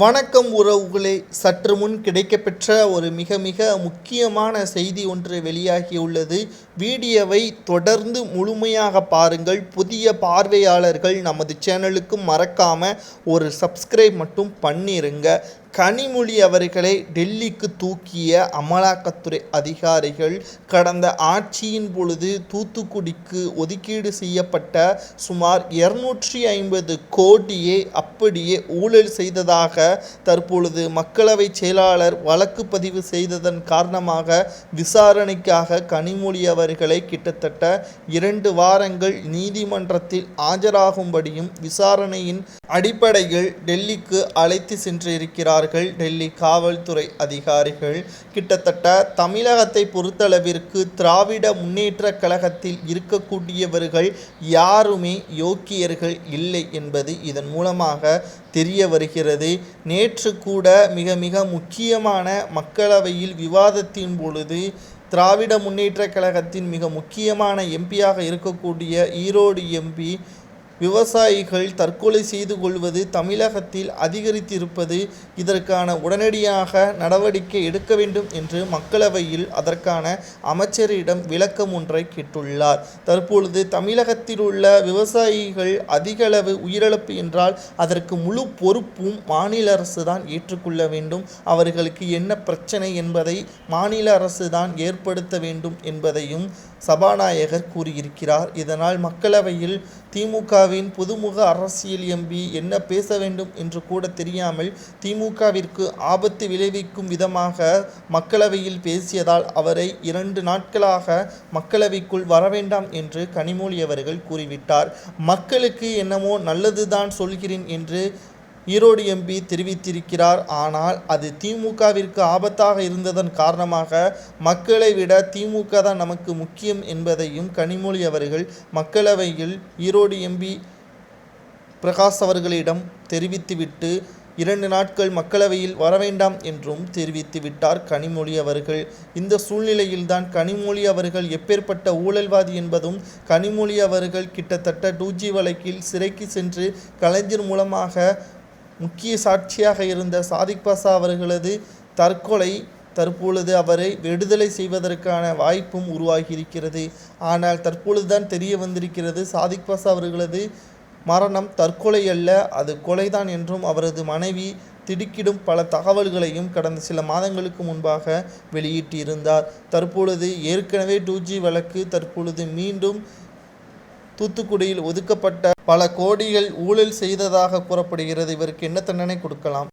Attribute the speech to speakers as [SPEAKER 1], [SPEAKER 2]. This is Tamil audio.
[SPEAKER 1] வணக்கம் உறவுகளே, சற்று முன் கிடைக்கப்பெற்ற ஒரு மிக மிக முக்கியமான செய்தி ஒன்று வெளியாகியுள்ளது. வீடியோவை தொடர்ந்து முழுமையாக பாருங்கள். புதிய பார்வையாளர்கள் நமது சேனலுக்கு மறக்காம ஒரு சப்ஸ்கிரைப் மட்டும் பண்ணிருங்க. கனிமொழி அவர்களை டெல்லிக்கு தூக்கிய அமலாக்கத்துறை அதிகாரிகள் கடந்த ஆட்சியின் பொழுது தூத்துக்குடிக்கு ஒதுக்கீடு செய்யப்பட்ட சுமார் 250 கோடியை அப்படியே ஊழல் செய்ததாக தற்பொழுது மக்களவை செயலாளர் வழக்கு பதிவு செய்ததன் காரணமாக விசாரணைக்காக கனிமொழி அவர்களை கிட்டத்தட்ட 2 வாரங்கள் நீதிமன்றத்தில் ஆஜராகும்படியும் விசாரணையின் அடிப்படையில் டெல்லிக்கு அழைத்து சென்றிருக்கிறார். டெல்லி காவல்துறை அதிகாரிகள் கிட்டத்தட்ட தமிழகத்தை பொறுத்தளவிற்கு திராவிட முன்னேற்ற கழகத்தில் இருக்கக்கூடியவர்கள் யாருமே யோக்கியர்கள் இல்லை என்பது இதன் மூலமாக தெரிய வருகிறது. நேற்று கூட மிக மிக முக்கியமான மக்களவையில் விவாதத்தின் பொழுது திராவிட முன்னேற்ற கழகத்தின் மிக முக்கியமான எம்பியாக இருக்கக்கூடிய ஈரோடு எம்பி விவசாயிகள் தற்கொலை செய்து கொள்வது தமிழகத்தில் அதிகரித்திருப்பது, இதற்கான உடனடியாக நடவடிக்கை எடுக்க வேண்டும் என்று மக்களவையில் அதற்கான அமைச்சரிடம் விளக்கம் ஒன்றை கேட்டுள்ளார். தற்பொழுது தமிழகத்தில் உள்ள விவசாயிகள் அதிகளவு உயிரிழப்பு என்றால் அதற்கு முழு பொறுப்பும் மாநில அரசு தான் ஏற்றுக்கொள்ள வேண்டும். அவர்களுக்கு என்ன பிரச்சனை என்பதை மாநில அரசு தான் ஏற்படுத்த வேண்டும் என்பதையும் சபாநாயகர் கூறியிருக்கிறார். இதனால் மக்களவையில் திமுகவின் புதுமுக அரசியல் எம்பி என்ன பேச வேண்டும் என்று கூட தெரியாமல் திமுகவிற்கு ஆபத்து விளைவிக்கும் விதமாக மக்களவையில் பேசியதால் அவரை 2 நாட்களாக மக்களவைக்குள் வரவேண்டாம் என்று கனிமொழி அவர்கள் கூறிவிட்டார். மக்களுக்கு என்னமோ நல்லதுதான் சொல்கிறேன் என்று ஈரோடு எம்பி தெரிவித்திருக்கிறார். ஆனால் அது திமுகவிற்கு ஆபத்தாக இருந்ததன் காரணமாக மக்களை விட திமுக தான் நமக்கு முக்கியம் என்பதையும் கனிமொழி அவர்கள் மக்களவையில் ஈரோடு எம்பி பிரகாஷ் அவர்களிடம் தெரிவித்துவிட்டு 2 நாட்கள் மக்களவையில் வரவேண்டாம் என்றும் தெரிவித்துவிட்டார் கனிமொழி அவர்கள். இந்த சூழ்நிலையில்தான் கனிமொழி அவர்கள் எப்பேற்பட்ட ஊழல்வாதி என்பதும், கனிமொழி அவர்கள் கிட்டத்தட்ட 2G வழக்கில் சிறைக்கு சென்று கலைஞர் மூலமாக முக்கிய சாட்சியாக இருந்த சாதிக் பாஷா அவர்களது தற்கொலை தற்பொழுது அவரை விடுதலை செய்வதற்கான வாய்ப்பும் உருவாகியிருக்கிறது. ஆனால் தற்பொழுதுதான் தெரிய வந்திருக்கிறது சாதிக் பாஷா அவர்களது மரணம் தற்கொலை அல்ல, அது கொலைதான் என்றும் அவரது மனைவி திடுக்கிடும் பல தகவல்களையும் கடந்த சில மாதங்களுக்கு முன்பாக வெளியிட்டிருந்தார். தற்பொழுது ஏற்கனவே 2G வழக்கு தற்பொழுது மீண்டும் தூத்துக்குடியில் ஒதுக்கப்பட்ட பல கோடிகள் ஊழல் செய்ததாக கூறப்படுகிறது. இவருக்கு என்ன தண்டனை கொடுக்கலாம்?